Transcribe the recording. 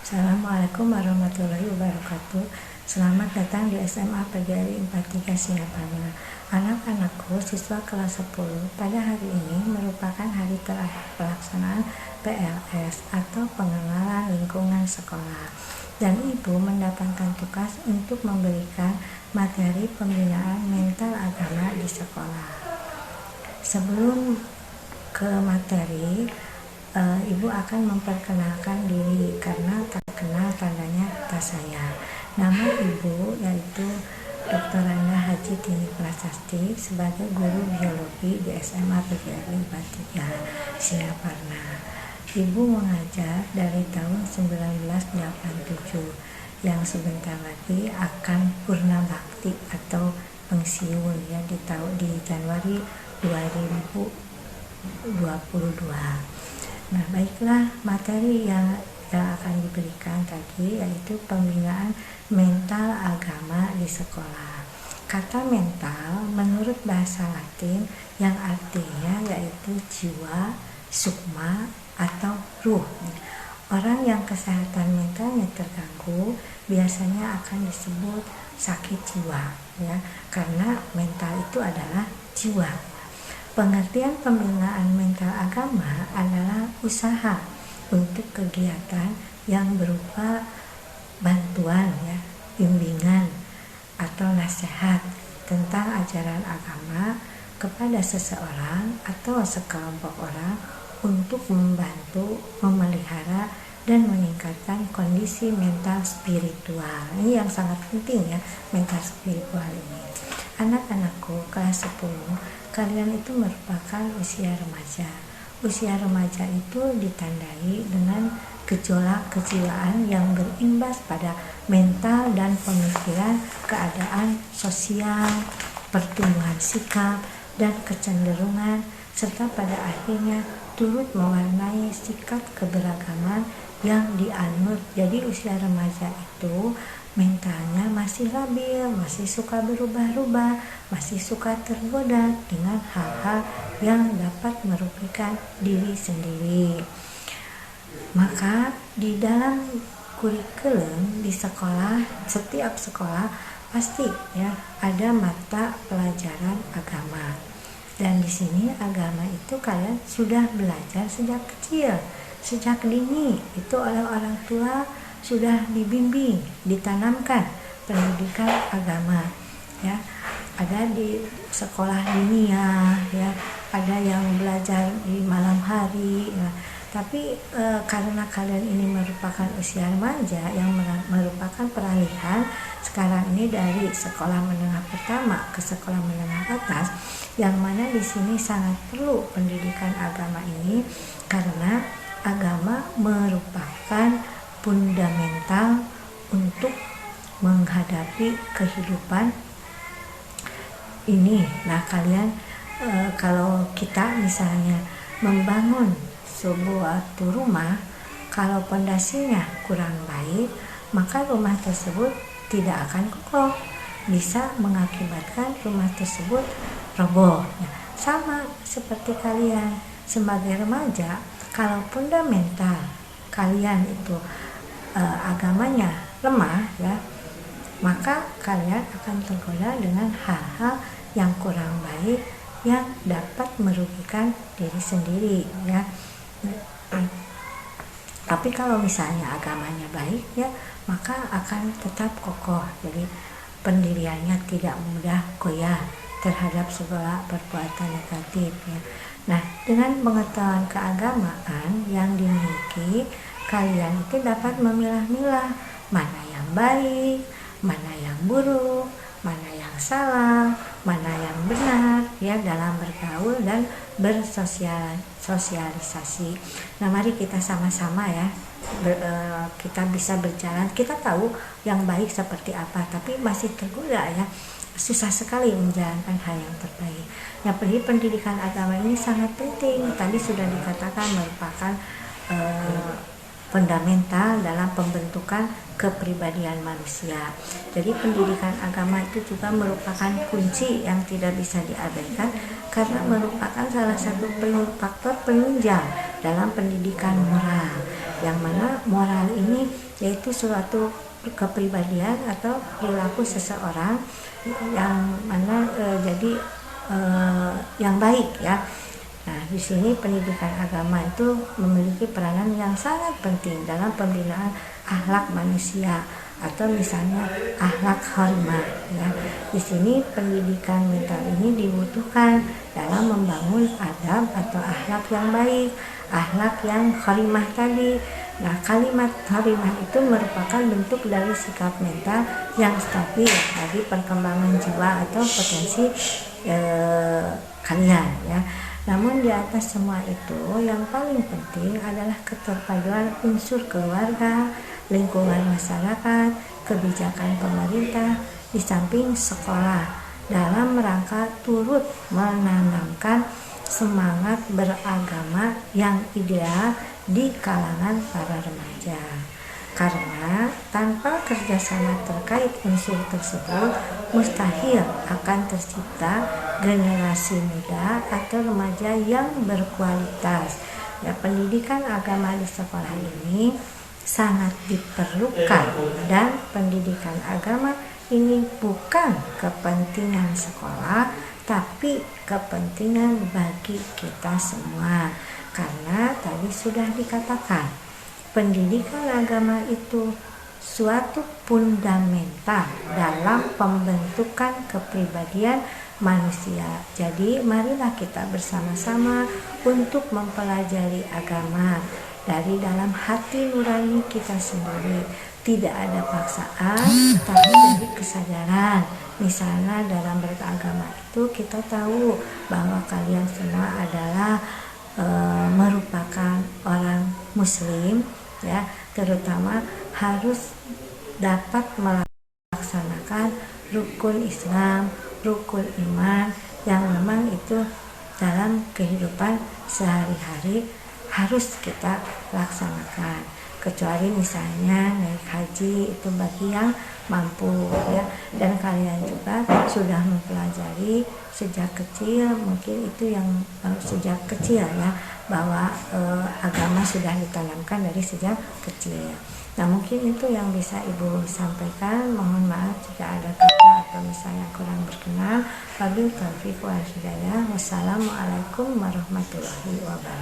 Assalamualaikum warahmatullahi wabarakatuh. Selamat datang di SMA PGRI 43 Singaparna. Anak-anakku siswa kelas 10, pada hari ini merupakan hari terakhir pelaksanaan PLS atau pengenalan lingkungan sekolah. Dan Ibu mendapatkan tugas untuk memberikan materi pembinaan mental agama di sekolah. Sebelum ke materi, Ibu akan memperkenalkan diri karena tak kenal tandanya tas saya. Nama Ibu yaitu Dr. Randa Haji Tini Prasasti sebagai guru biologi di SMA PGRI 43 Singaparna. Ibu mengajar dari tahun 1987 yang sebentar lagi akan purna bakti atau pensiun ya di Januari 2022. Nah, baiklah, materi yang akan diberikan tadi yaitu pembinaan mental agama di sekolah. Kata mental menurut bahasa Latin yang artinya yaitu jiwa, sukma atau ruh. Orang yang kesehatan mentalnya terganggu biasanya akan disebut sakit jiwa ya, karena mental itu adalah jiwa. Pengertian pembinaan mental agama adalah usaha untuk kegiatan yang berupa bantuan ya, bimbingan atau nasihat tentang ajaran agama kepada seseorang atau sekelompok orang untuk membantu memelihara dan meningkatkan kondisi mental spiritual. Ini yang sangat penting ya, mental spiritual ini. Anak-anakku kelas 10, kalian itu merupakan usia remaja. Usia remaja itu ditandai dengan gejolak kejiwaan yang berimbas pada mental dan pemikiran, keadaan sosial, pertumbuhan sikap, dan kecenderungan, serta pada akhirnya turut mewarnai sikap keberagaman yang dianut. Jadi usia remaja itu mentalnya masih labil, masih suka berubah-ubah, masih suka tergoda dengan hal-hal yang dapat merugikan diri sendiri. Maka di dalam kurikulum di sekolah, setiap sekolah pasti ya ada mata pelajaran agama. Dan di sini agama itu kalian sudah belajar sejak kecil, sejak dini, itu oleh orang tua sudah dibimbing, ditanamkan pendidikan agama ya. Ada di sekolah dinia ya, ada yang belajar di malam hari ya. Tapi karena kalian ini merupakan usia remaja yang merupakan peralihan sekarang ini dari sekolah menengah pertama ke sekolah menengah atas, yang mana di sini sangat perlu pendidikan agama ini karena agama merupakan fundamental untuk menghadapi kehidupan ini. Nah, kalian kalau kita misalnya membangun sebuah rumah, kalau pondasinya kurang baik, maka rumah tersebut tidak akan kokoh, bisa mengakibatkan rumah tersebut roboh. Sama seperti kalian sebagai remaja, kalau fundamental kalian itu agamanya lemah ya, maka kalian akan tergoda dengan hal-hal yang kurang baik yang dapat merugikan diri sendiri ya. Tapi kalau misalnya agamanya baik ya, maka akan tetap kokoh. Jadi pendiriannya tidak mudah goyah terhadap segala perbuatan negatif ya. Nah, dengan pengetahuan keagamaan yang dimiliki, kalian itu dapat memilah-milah mana yang baik, mana yang buruk, mana yang salah, mana yang benar ya dalam bergaul dan bersosialisasi. Nah, mari kita sama-sama ya kita bisa berjalan. Kita tahu yang baik seperti apa, tapi masih tergoda ya. Susah sekali menjalankan hal yang terbaik. Nah, pendidikan agama ini sangat penting. Tadi sudah dikatakan merupakan fundamental dalam pembentukan kepribadian manusia. Jadi pendidikan agama itu juga merupakan kunci yang tidak bisa diabaikan karena merupakan salah satu faktor penunjang dalam pendidikan moral. yang mana moral ini yaitu suatu kepribadian atau perilaku seseorang yang mana yang baik ya. Nah, di sini pendidikan agama itu memiliki peranan yang sangat penting dalam pembinaan akhlak manusia atau misalnya akhlak khorimah ya. Di sini pendidikan mental ini dibutuhkan dalam membangun adab atau akhlak yang baik, akhlak yang khorimah tadi. Nah, kalimat khorimah itu merupakan bentuk dari sikap mental yang stabil bagi perkembangan jiwa atau potensi kalian ya. Namun di atas semua itu yang paling penting adalah keterpaduan unsur keluarga, lingkungan masyarakat, kebijakan pemerintah, di samping sekolah dalam rangka turut menanamkan semangat beragama yang ideal di kalangan para remaja. Karena tanpa kerjasama terkait unsur tersebut, mustahil akan tercipta generasi muda atau remaja yang berkualitas. Ya, pendidikan agama di sekolah ini sangat diperlukan, dan pendidikan agama ini bukan kepentingan sekolah, tapi kepentingan bagi kita semua. Karena tadi sudah dikatakan, pendidikan agama itu suatu fundamental dalam pembentukan kepribadian manusia. Jadi marilah kita bersama-sama untuk mempelajari agama dari dalam hati nurani kita sendiri. Tidak ada paksaan, tapi dari kesadaran. Misalnya dalam beragama itu kita tahu bahwa kalian semua adalah merupakan orang muslim ya, terutama harus dapat melaksanakan rukun Islam, rukun iman yang memang itu dalam kehidupan sehari-hari harus kita laksanakan. Kecuali misalnya naik haji itu bagi yang mampu ya, dan kalian juga sudah mempelajari sejak kecil, mungkin itu yang sejak kecil ya, bahwa agama sudah ditanamkan dari sejak kecil. Nah, mungkin itu yang bisa Ibu sampaikan. Mohon maaf jika ada kata atau misalnya kurang berkenan. Wabillahi taufiq wal hidayah. Wassalamualaikum warahmatullahi wabarakatuh.